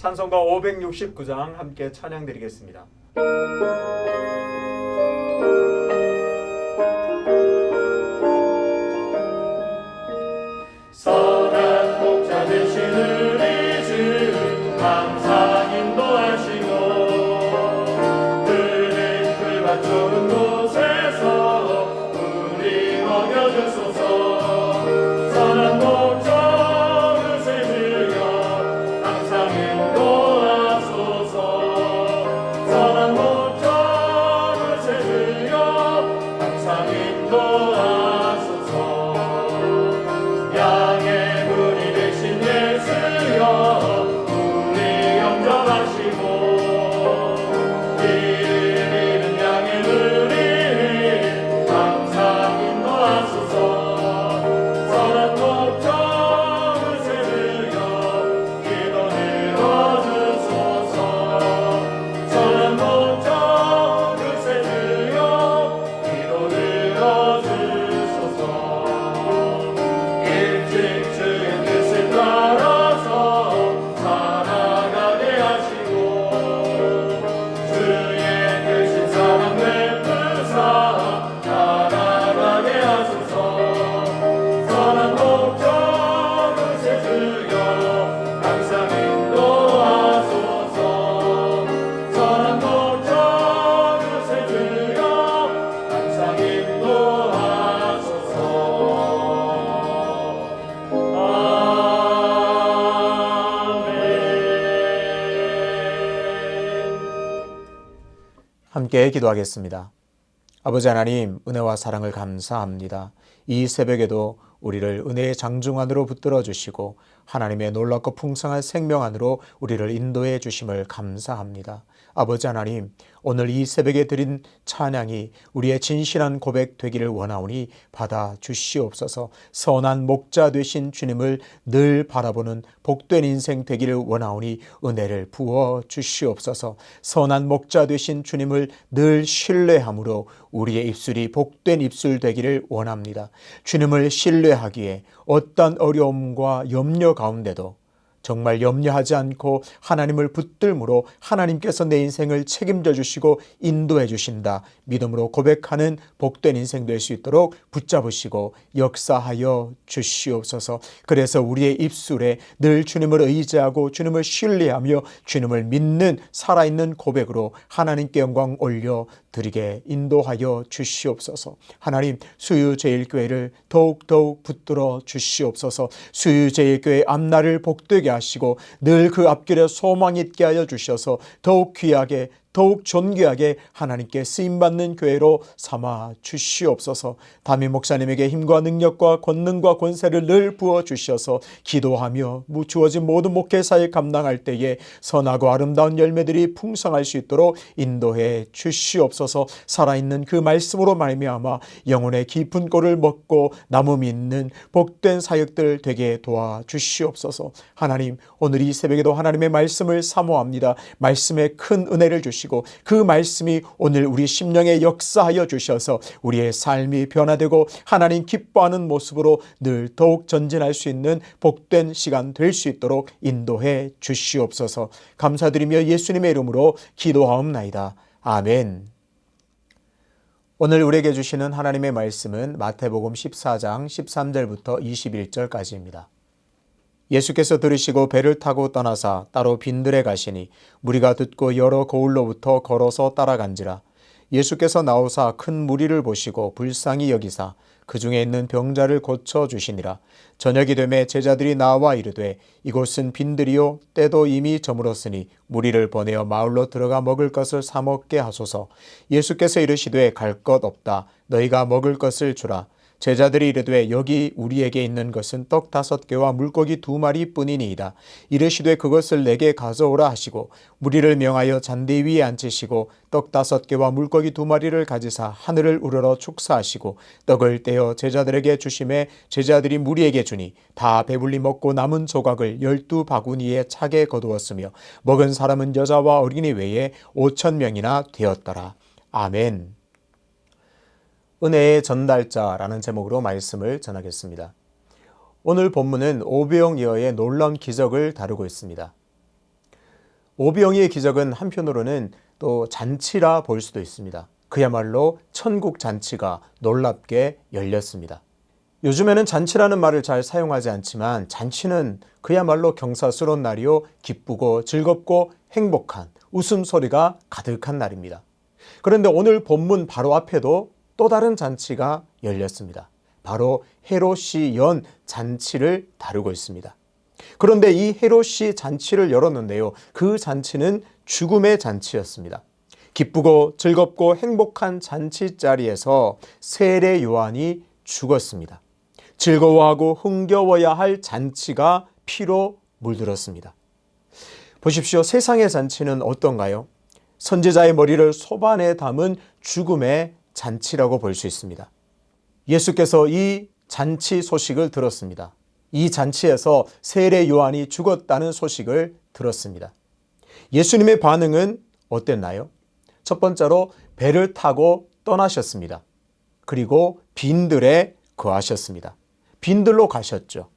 찬송가 569장 함께 찬양드리겠습니다. 선한 목자 되신 우리 주 항상 인도하시고 그는 풀밭 좋은 곳에서 우리 먹여주소서. 선한 목자 그새 주여 항상 인도하소서. 선한 목자 그새 주여 항상 인도하소서. 양의 문이 되신 예수여 우리 영접하시고 길 잃은 양의 문을 항상 인도하소서. 선한 목자 그새 주여 기도 들어주소서. 선한 목자 그새 주여 기도 들어주소서. 일찍 주의 뜻을 따라서 살아가게 하시고 주의 크신 사랑 베푸사 살아가게 하소서. 선한 목자 그새 주여 항상 인도하소서. 선한 목자 그새 주여 항상 인도하소서. 함께 기도하겠습니다. 아버지 하나님, 은혜와 사랑을 감사합니다. 이 새벽에도 우리를 은혜의 장중 안으로 붙들어 주시고 하나님의 놀랍고 풍성한 생명 안으로 우리를 인도해 주심을 감사합니다. 아버지 하나님, 오늘 이 새벽에 드린 찬양이 우리의 진실한 고백 되기를 원하오니 받아 주시옵소서. 선한 목자 되신 주님을 늘 바라보는 복된 인생 되기를 원하오니 은혜를 부어 주시옵소서. 선한 목자 되신 주님을 늘 신뢰함으로 우리의 입술이 복된 입술 되기를 원합니다. 주님을 신뢰하기에 어떤 어려움과 염려 가운데도 정말 염려하지 않고 하나님을 붙들므로 하나님께서 내 인생을 책임져 주시고 인도해 주신다. 믿음으로 고백하는 복된 인생 될 수 있도록 붙잡으시고 역사하여 주시옵소서. 그래서 우리의 입술에 늘 주님을 의지하고 주님을 신뢰하며 주님을 믿는 살아있는 고백으로 하나님께 영광 올려 드리게 인도하여 주시옵소서. 하나님, 수유제일교회를 더욱더욱 붙들어 주시옵소서. 수유제일교회 앞날을 복되게 하시고 늘 그 앞길에 소망 있게 하여 주셔서 더욱 귀하게 더욱 존귀하게 하나님께 쓰임받는 교회로 삼아 주시옵소서. 담임 목사님에게 힘과 능력과 권능과 권세를 늘 부어주셔서 기도하며 주어진 모든 목회사에 감당할 때에 선하고 아름다운 열매들이 풍성할 수 있도록 인도해 주시옵소서. 살아있는 그 말씀으로 말미암아 영혼의 깊은 꼴을 먹고 남음 있는 복된 사역들 되게 도와주시옵소서. 하나님, 오늘 이 새벽에도 하나님의 말씀을 사모합니다. 말씀에 큰 은혜를 주시고 그 말씀이 오늘 우리 심령에 역사하여 주셔서 우리의 삶이 변화되고 하나님 기뻐하는 모습으로 늘 더욱 전진할 수 있는 복된 시간 될 수 있도록 인도해 주시옵소서. 감사드리며 예수님의 이름으로 기도하옵나이다. 아멘. 오늘 우리에게 주시는 하나님의 말씀은 마태복음 14장 13절부터 21절까지입니다. 예수께서 들으시고 배를 타고 떠나사 따로 빈들에 가시니 무리가 듣고 여러 거울로부터 걸어서 따라간지라. 예수께서 나오사 큰 무리를 보시고 불쌍히 여기사 그 중에 있는 병자를 고쳐 주시니라. 저녁이 되매 제자들이 나와 이르되 이곳은 빈들이요 때도 이미 저물었으니 무리를 보내어 마을로 들어가 먹을 것을 사 먹게 하소서. 예수께서 이르시되 갈 것 없다. 너희가 먹을 것을 주라. 제자들이 이르되 여기 우리에게 있는 것은 떡 5개와 물고기 2마리 뿐이니이다. 이르시되 그것을 내게 가져오라 하시고 무리를 명하여 잔디 위에 앉히시고 떡 5개와 물고기 2마리를 가지사 하늘을 우러러 축사하시고 떡을 떼어 제자들에게 주심에 제자들이 무리에게 주니 다 배불리 먹고 남은 조각을 12바구니에 차게 거두었으며 먹은 사람은 여자와 어린이 외에 5,000명이나 되었더라. 아멘. 은혜의 전달자라는 제목으로 말씀을 전하겠습니다. 오늘 본문은 오병이어의 놀라운 기적을 다루고 있습니다. 오병이의 기적은 한편으로는 또 잔치라 볼 수도 있습니다. 그야말로 천국 잔치가 놀랍게 열렸습니다. 요즘에는 잔치라는 말을 잘 사용하지 않지만 잔치는 그야말로 경사스러운 날이요, 기쁘고 즐겁고 행복한 웃음소리가 가득한 날입니다. 그런데 오늘 본문 바로 앞에도 또 다른 잔치가 열렸습니다. 바로 헤롯이 연 잔치를 다루고 있습니다. 그런데 이 헤롯이 잔치를 열었는데요, 그 잔치는 죽음의 잔치였습니다. 기쁘고 즐겁고 행복한 잔치 자리에서 세례 요한이 죽었습니다. 즐거워하고 흥겨워야 할 잔치가 피로 물들었습니다. 보십시오. 세상의 잔치는 어떤가요? 선지자의 머리를 소반에 담은 죽음의 잔치라고 볼 수 있습니다. 예수께서 이 잔치 소식을 들었습니다. 이 잔치에서 세례 요한이 죽었다는 소식을 들었습니다. 예수님의 반응은 어땠나요? 첫 번째로 배를 타고 떠나셨습니다. 그리고 빈들에 거하셨습니다. 빈들로 가셨죠.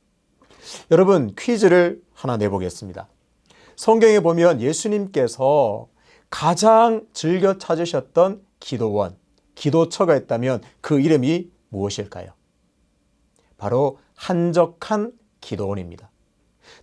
여러분, 퀴즈를 하나 내보겠습니다. 성경에 보면 예수님께서 가장 즐겨 찾으셨던 기도원, 기도처가 있다면 그 이름이 무엇일까요? 바로 한적한 기도원입니다.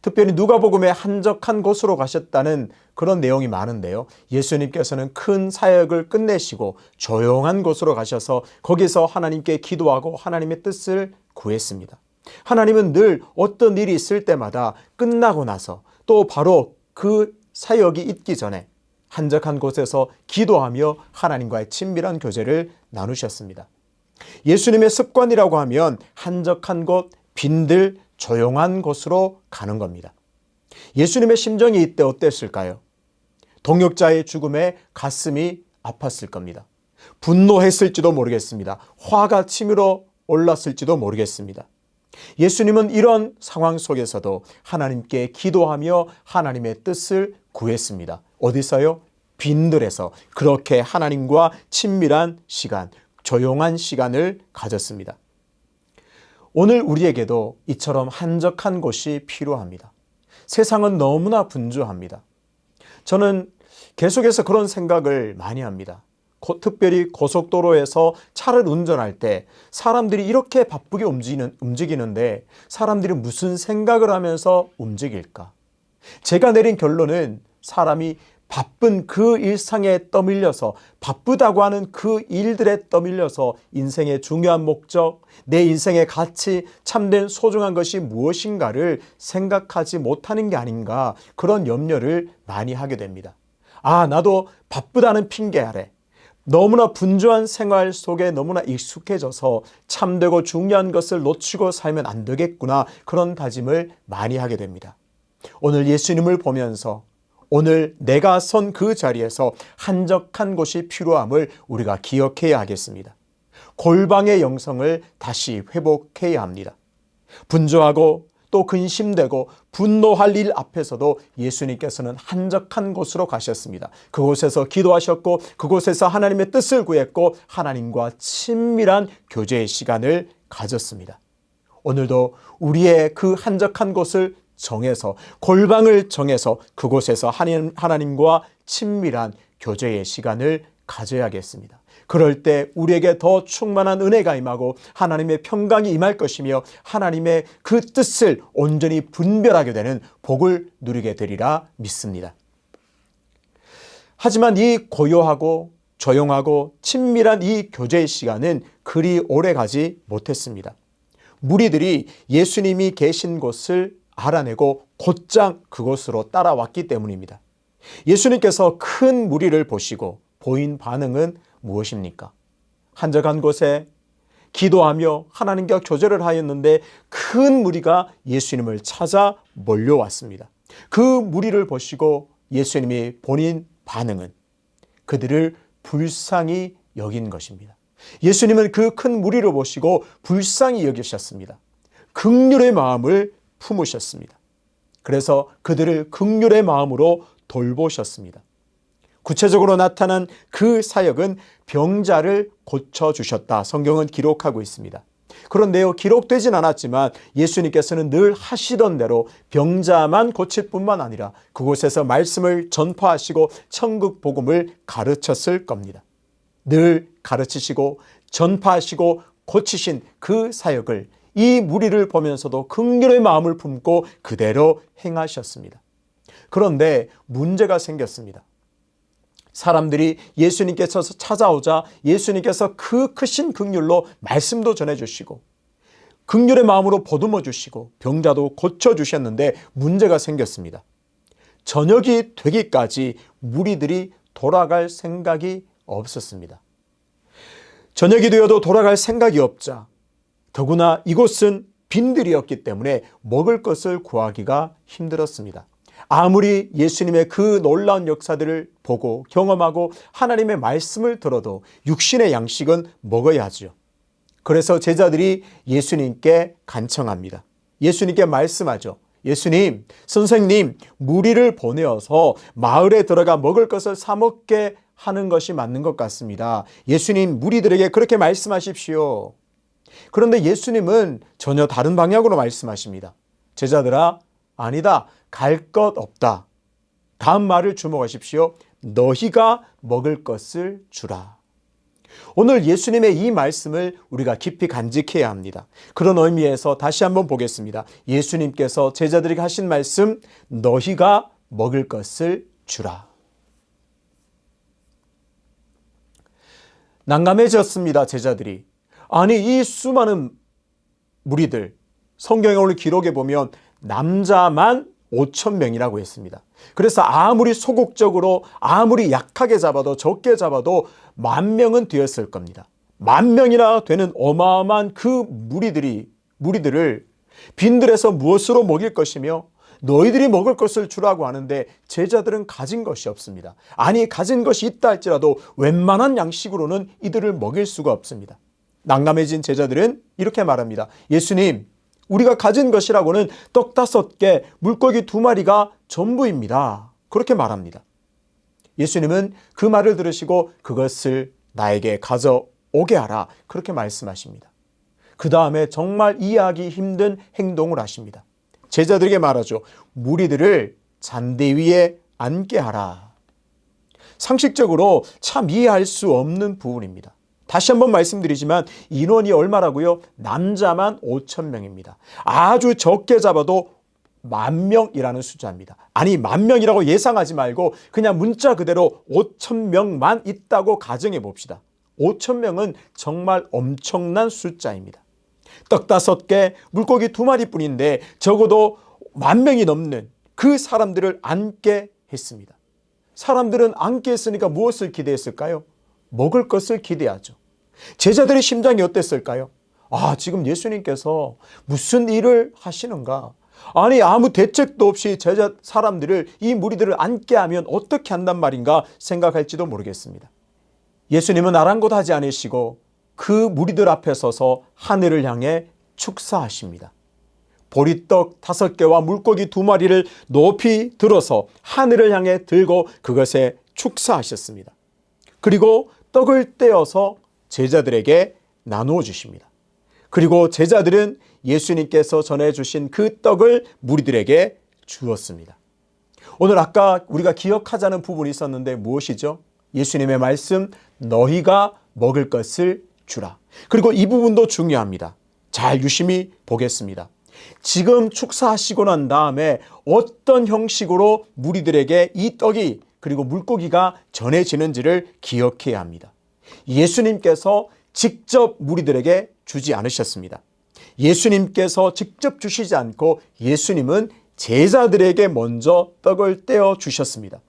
특별히 누가복음에 한적한 곳으로 가셨다는 그런 내용이 많은데요. 예수님께서는 큰 사역을 끝내시고 조용한 곳으로 가셔서 거기서 하나님께 기도하고 하나님의 뜻을 구했습니다. 하나님은 늘 어떤 일이 있을 때마다 끝나고 나서 또 바로 그 사역이 있기 전에 한적한 곳에서 기도하며 하나님과의 친밀한 교제를 나누셨습니다. 예수님의 습관이라고 하면 한적한 곳, 빈들, 조용한 곳으로 가는 겁니다. 예수님의 심정이 이때 어땠을까요? 동역자의 죽음에 가슴이 아팠을 겁니다. 분노했을지도 모르겠습니다. 화가 치밀어 올랐을지도 모르겠습니다. 예수님은 이런 상황 속에서도 하나님께 기도하며 하나님의 뜻을 구했습니다. 어디서요? 빈들에서 그렇게 하나님과 친밀한 시간, 조용한 시간을 가졌습니다. 오늘 우리에게도 이처럼 한적한 곳이 필요합니다. 세상은 너무나 분주합니다. 저는 계속해서 그런 생각을 많이 합니다. 특별히 고속도로에서 차를 운전할 때 사람들이 이렇게 바쁘게 움직이는데 사람들이 무슨 생각을 하면서 움직일까? 제가 내린 결론은 사람이 바쁜 그 일상에 떠밀려서 바쁘다고 하는 그 일들에 떠밀려서 인생의 중요한 목적, 내 인생의 가치, 참된 소중한 것이 무엇인가를 생각하지 못하는 게 아닌가 그런 염려를 많이 하게 됩니다. 아, 나도 바쁘다는 핑계 아래 너무나 분주한 생활 속에 너무나 익숙해져서 참되고 중요한 것을 놓치고 살면 안 되겠구나 그런 다짐을 많이 하게 됩니다. 오늘 예수님을 보면서 오늘 내가 선 그 자리에서 한적한 곳이 필요함을 우리가 기억해야 하겠습니다. 골방의 영성을 다시 회복해야 합니다. 분주하고 또 근심되고 분노할 일 앞에서도 예수님께서는 한적한 곳으로 가셨습니다. 그곳에서 기도하셨고 그곳에서 하나님의 뜻을 구했고 하나님과 친밀한 교제의 시간을 가졌습니다. 오늘도 우리의 그 한적한 곳을 정해서 골방을 정해서 그곳에서 하나님과 친밀한 교제의 시간을 가져야겠습니다. 그럴 때 우리에게 더 충만한 은혜가 임하고 하나님의 평강이 임할 것이며 하나님의 그 뜻을 온전히 분별하게 되는 복을 누리게 되리라 믿습니다. 하지만 이 고요하고 조용하고 친밀한 이 교제의 시간은 그리 오래 가지 못했습니다. 무리들이 예수님이 계신 곳을 알아내고 곧장 그곳으로 따라왔기 때문입니다. 예수님께서 큰 무리를 보시고 보인 반응은 무엇입니까? 한적한 곳에 기도하며 하나님과 교제를 하였는데 큰 무리가 예수님을 찾아 몰려왔습니다. 그 무리를 보시고 예수님이 본인 반응은 그들을 불쌍히 여긴 것입니다. 예수님은 그 큰 무리를 보시고 불쌍히 여기셨습니다. 긍휼의 마음을 품으셨습니다. 그래서 그들을 긍휼의 마음으로 돌보셨습니다. 구체적으로 나타난 그 사역은 병자를 고쳐주셨다. 성경은 기록하고 있습니다. 그런데요, 기록되진 않았지만 예수님께서는 늘 하시던 대로 병자만 고칠 뿐만 아니라 그곳에서 말씀을 전파하시고 천국 복음을 가르쳤을 겁니다. 늘 가르치시고 전파하시고 고치신 그 사역을 이 무리를 보면서도 긍휼의 마음을 품고 그대로 행하셨습니다. 그런데 문제가 생겼습니다. 사람들이 예수님께서 찾아오자 예수님께서 그 크신 긍휼로 말씀도 전해주시고 긍휼의 마음으로 보듬어 주시고 병자도 고쳐주셨는데 문제가 생겼습니다. 저녁이 되기까지 무리들이 돌아갈 생각이 없었습니다. 저녁이 되어도 돌아갈 생각이 없자 더구나 이곳은 빈들이었기 때문에 먹을 것을 구하기가 힘들었습니다. 아무리 예수님의 그 놀라운 역사들을 보고 경험하고 하나님의 말씀을 들어도 육신의 양식은 먹어야 하죠. 그래서 제자들이 예수님께 간청합니다. 예수님께 말씀하죠. 예수님, 선생님, 무리를 보내어서 마을에 들어가 먹을 것을 사 먹게 하는 것이 맞는 것 같습니다. 예수님, 무리들에게 그렇게 말씀하십시오. 그런데 예수님은 전혀 다른 방향으로 말씀하십니다. 제자들아, 아니다. 갈 것 없다. 다음 말을 주목하십시오. 너희가 먹을 것을 주라. 오늘 예수님의 이 말씀을 우리가 깊이 간직해야 합니다. 그런 의미에서 다시 한번 보겠습니다. 예수님께서 제자들에게 하신 말씀, 너희가 먹을 것을 주라. 난감해졌습니다. 제자들이. 아니, 이 수많은 무리들, 성경에 오늘 기록에 보면 남자만 5,000명이라고 했습니다. 그래서 아무리 소극적으로 아무리 약하게 잡아도 적게 잡아도 10,000명은 되었을 겁니다. 10,000명이나 되는 어마어마한 그 무리들을 빈들에서 무엇으로 먹일 것이며 너희들이 먹을 것을 주라고 하는데 제자들은 가진 것이 없습니다. 아니, 가진 것이 있다 할지라도 웬만한 양식으로는 이들을 먹일 수가 없습니다. 난감해진 제자들은 이렇게 말합니다. 예수님, 우리가 가진 것이라고는 떡 5개, 물고기 2마리가 전부입니다. 그렇게 말합니다. 예수님은 그 말을 들으시고 그것을 나에게 가져오게 하라. 그렇게 말씀하십니다. 그 다음에 정말 이해하기 힘든 행동을 하십니다. 제자들에게 말하죠. 무리들을 잔디 위에 앉게 하라. 상식적으로 참 이해할 수 없는 부분입니다. 다시 한번 말씀드리지만 인원이 얼마라고요? 남자만 5,000명입니다. 아주 적게 잡아도 10,000명이라는 숫자입니다. 아니, 10,000명이라고 예상하지 말고 그냥 문자 그대로 5,000명만 있다고 가정해 봅시다. 5,000명은 정말 엄청난 숫자입니다. 떡 5개, 물고기 2마리 뿐인데 적어도 10,000명이 넘는 그 사람들을 앉게 했습니다. 사람들은 앉게 했으니까 무엇을 기대했을까요? 먹을 것을 기대하죠. 제자들의 심장이 어땠을까요? 아, 지금 예수님께서 무슨 일을 하시는가? 아니, 아무 대책도 없이 사람들을, 이 무리들을 앉게 하면 어떻게 한단 말인가 생각할지도 모르겠습니다. 예수님은 아랑곳하지 않으시고 그 무리들 앞에 서서 하늘을 향해 축사하십니다. 보리떡 5개와 물고기 2마리를 높이 들어서 하늘을 향해 들고 그것에 축사하셨습니다. 그리고 떡을 떼어서 제자들에게 나누어 주십니다. 그리고 제자들은 예수님께서 전해주신 그 떡을 무리들에게 주었습니다. 오늘 아까 우리가 기억하자는 부분이 있었는데 무엇이죠? 예수님의 말씀, 너희가 먹을 것을 주라. 그리고 이 부분도 중요합니다. 잘 유심히 보겠습니다. 지금 축사하시고 난 다음에 어떤 형식으로 무리들에게 이 떡이 그리고 물고기가 전해지는지를 기억해야 합니다. 예수님께서 직접 무리들에게 주지 않으셨습니다. 예수님께서 직접 주시지 않고 예수님은 제자들에게 먼저 떡을 떼어 주셨습니다.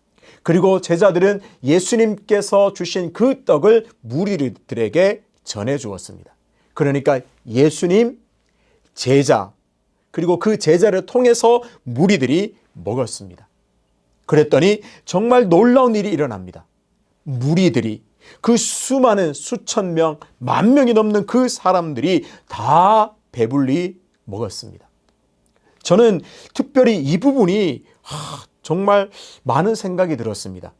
그리고 제자들은 예수님께서 주신 그 떡을 무리들에게 전해 주었습니다. 그러니까 예수님, 제자, 그리고 그 제자를 통해서 무리들이 먹었습니다. 그랬더니 정말 놀라운 일이 일어납니다. 무리들이, 그 수많은 수천 명, 10,000명이 넘는 그 사람들이 다 배불리 먹었습니다. 저는 특별히 이 부분이 정말 많은 생각이 들었습니다.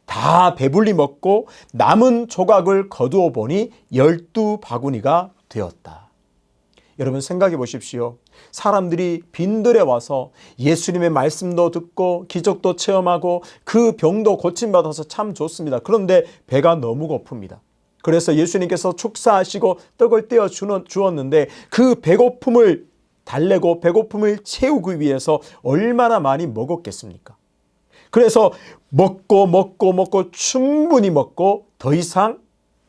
다 배불리 먹고 남은 조각을 거두어 보니 12바구니가 되었다. 여러분 생각해 보십시오. 사람들이 빈들에 와서 예수님의 말씀도 듣고 기적도 체험하고 그 병도 고침받아서 참 좋습니다. 그런데 배가 너무 고픕니다. 그래서 예수님께서 축사하시고 떡을 떼어 주었는데 그 배고픔을 달래고 배고픔을 채우기 위해서 얼마나 많이 먹었겠습니까? 그래서 먹고 충분히 먹고 더 이상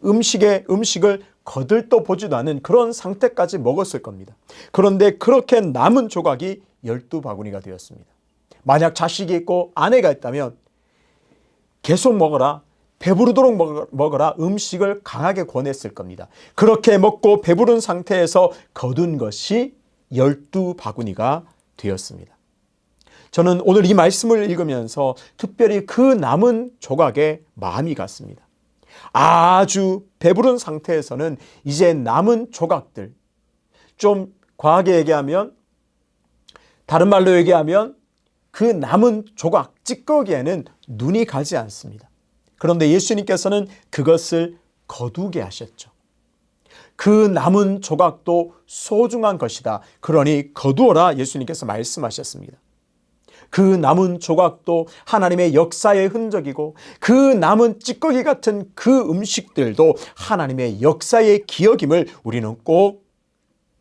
음식을 거들떠 보지도 않은 그런 상태까지 먹었을 겁니다. 그런데 그렇게 남은 조각이 12바구니가 되었습니다. 만약 자식이 있고 아내가 있다면 계속 먹어라, 배부르도록 먹어라 음식을 강하게 권했을 겁니다. 그렇게 먹고 배부른 상태에서 거둔 것이 12바구니가 되었습니다. 저는 오늘 이 말씀을 읽으면서 특별히 그 남은 조각에 마음이 갔습니다. 아주 배부른 상태에서는 이제 남은 조각들, 좀 과하게 얘기하면, 다른 말로 얘기하면 그 남은 조각, 찌꺼기에는 눈이 가지 않습니다. 그런데 예수님께서는 그것을 거두게 하셨죠. 그 남은 조각도 소중한 것이다. 그러니 거두어라 예수님께서 말씀하셨습니다. 그 남은 조각도 하나님의 역사의 흔적이고 그 남은 찌꺼기 같은 그 음식들도 하나님의 역사의 기억임을 우리는 꼭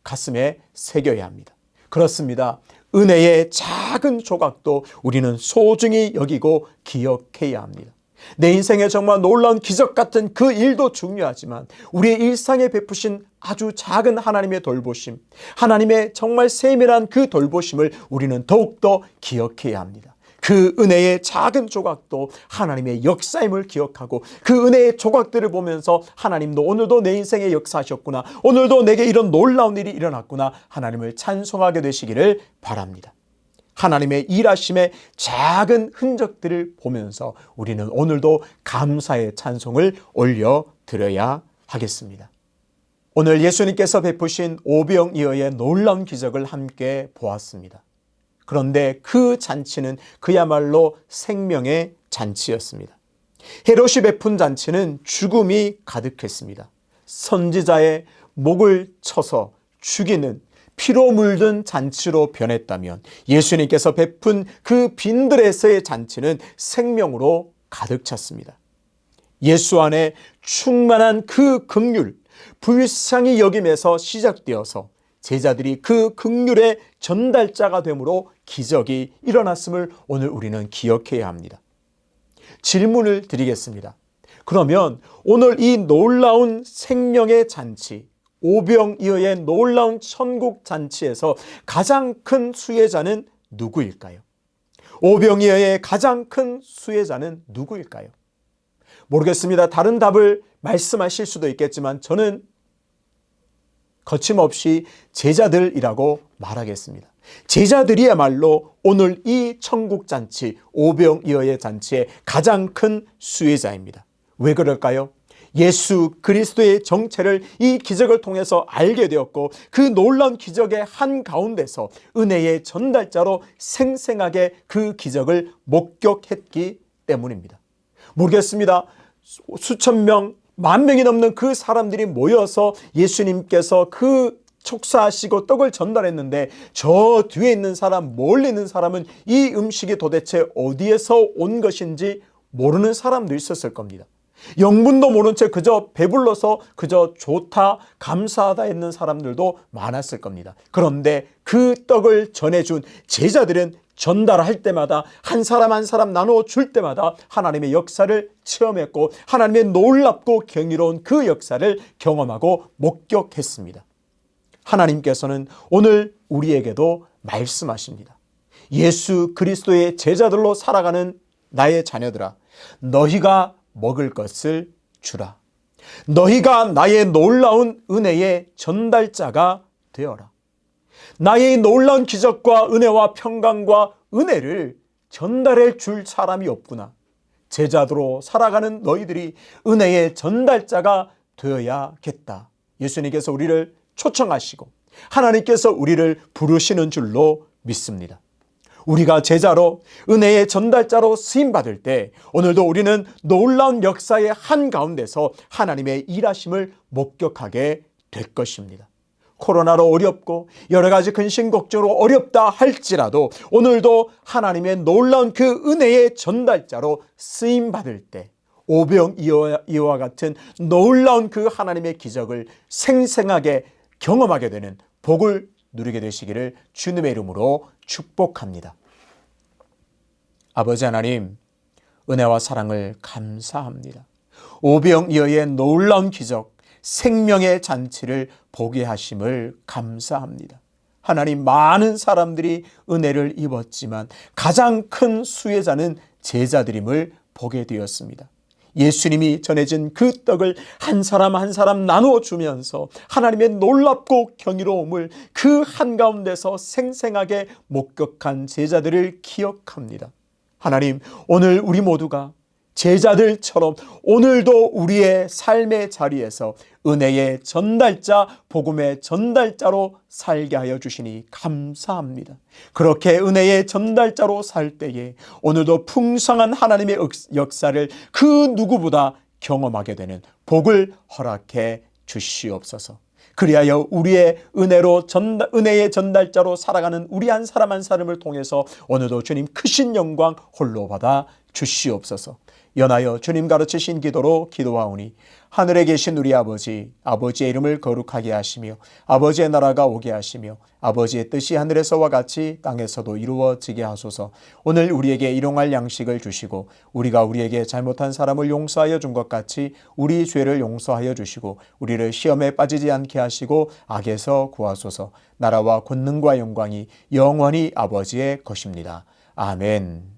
가슴에 새겨야 합니다. 그렇습니다. 은혜의 작은 조각도 우리는 소중히 여기고 기억해야 합니다. 내 인생에 정말 놀라운 기적 같은 그 일도 중요하지만 우리의 일상에 베푸신 아주 작은 하나님의 돌보심, 하나님의 정말 세밀한 그 돌보심을 우리는 더욱더 기억해야 합니다. 그 은혜의 작은 조각도 하나님의 역사임을 기억하고 그 은혜의 조각들을 보면서 하나님도 오늘도 내 인생에 역사하셨구나, 오늘도 내게 이런 놀라운 일이 일어났구나, 하나님을 찬송하게 되시기를 바랍니다. 하나님의 일하심의 작은 흔적들을 보면서 우리는 오늘도 감사의 찬송을 올려드려야 하겠습니다. 오늘 예수님께서 베푸신 오병이어의 놀라운 기적을 함께 보았습니다. 그런데 그 잔치는 그야말로 생명의 잔치였습니다. 헤롯이 베푼 잔치는 죽음이 가득했습니다. 선지자의 목을 쳐서 죽이는 피로 물든 잔치로 변했다면 예수님께서 베푼 그 빈들에서의 잔치는 생명으로 가득 찼습니다. 예수 안에 충만한 그 긍휼, 불쌍히 여김에서 시작되어서 제자들이 그 긍휼의 전달자가 되므로 기적이 일어났음을 오늘 우리는 기억해야 합니다. 질문을 드리겠습니다. 그러면 오늘 이 놀라운 생명의 잔치, 오병이어의 놀라운 천국 잔치에서 가장 큰 수혜자는 누구일까요? 오병이어의 가장 큰 수혜자는 누구일까요? 모르겠습니다. 다른 답을 말씀하실 수도 있겠지만 저는 거침없이 제자들이라고 말하겠습니다. 제자들이야말로 오늘 이 천국 잔치, 오병이어의 잔치의 가장 큰 수혜자입니다. 왜 그럴까요? 예수 그리스도의 정체를 이 기적을 통해서 알게 되었고 그 놀라운 기적의 한가운데서 은혜의 전달자로 생생하게 그 기적을 목격했기 때문입니다. 모르겠습니다. 수천 명, 만 명이 넘는 그 사람들이 모여서 예수님께서 그 축사하시고 떡을 전달했는데 저 뒤에 있는 사람, 멀리 있는 사람은 이 음식이 도대체 어디에서 온 것인지 모르는 사람도 있었을 겁니다. 영문도 모른 채 그저 배불러서 그저 좋다, 감사하다 했는 사람들도 많았을 겁니다. 그런데 그 떡을 전해준 제자들은 전달할 때마다 한 사람 한 사람 나누어 줄 때마다 하나님의 역사를 체험했고 하나님의 놀랍고 경이로운 그 역사를 경험하고 목격했습니다. 하나님께서는 오늘 우리에게도 말씀하십니다. 예수 그리스도의 제자들로 살아가는 나의 자녀들아, 너희가 먹을 것을 주라. 너희가 나의 놀라운 은혜의 전달자가 되어라. 나의 놀라운 기적과 은혜와 평강과 은혜를 전달해 줄 사람이 없구나. 제자도로 살아가는 너희들이 은혜의 전달자가 되어야겠다. 예수님께서 우리를 초청하시고 하나님께서 우리를 부르시는 줄로 믿습니다. 우리가 제자로 은혜의 전달자로 쓰임받을 때 오늘도 우리는 놀라운 역사의 한가운데서 하나님의 일하심을 목격하게 될 것입니다. 코로나로 어렵고 여러 가지 근심 걱정으로 어렵다 할지라도 오늘도 하나님의 놀라운 그 은혜의 전달자로 쓰임 받을 때 오병이어와 같은 놀라운 그 하나님의 기적을 생생하게 경험하게 되는 복을 누리게 되시기를 주님의 이름으로 축복합니다. 아버지 하나님, 은혜와 사랑을 감사합니다. 오병이어의 놀라운 기적, 생명의 잔치를 보게 하심을 감사합니다. 하나님, 많은 사람들이 은혜를 입었지만 가장 큰 수혜자는 제자들임을 보게 되었습니다. 예수님이 전해진 그 떡을 한 사람 한 사람 나누어 주면서 하나님의 놀랍고 경이로움을 그 한가운데서 생생하게 목격한 제자들을 기억합니다. 하나님, 오늘 우리 모두가 제자들처럼 오늘도 우리의 삶의 자리에서 은혜의 전달자, 복음의 전달자로 살게 하여 주시니 감사합니다. 그렇게 은혜의 전달자로 살 때에 오늘도 풍성한 하나님의 역사를 그 누구보다 경험하게 되는 복을 허락해 주시옵소서. 그리하여 우리의 은혜의 전달자로 살아가는 우리 한 사람 한 사람을 통해서 오늘도 주님 크신 영광 홀로 받아 주시옵소서. 연하여 주님 가르치신 기도로 기도하오니 하늘에 계신 우리 아버지, 아버지의 이름을 거룩하게 하시며 아버지의 나라가 오게 하시며 아버지의 뜻이 하늘에서와 같이 땅에서도 이루어지게 하소서. 오늘 우리에게 일용할 양식을 주시고 우리가 우리에게 잘못한 사람을 용서하여 준 것 같이 우리 죄를 용서하여 주시고 우리를 시험에 빠지지 않게 하시고 악에서 구하소서. 나라와 권능과 영광이 영원히 아버지의 것입니다. 아멘.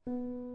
주옵소서.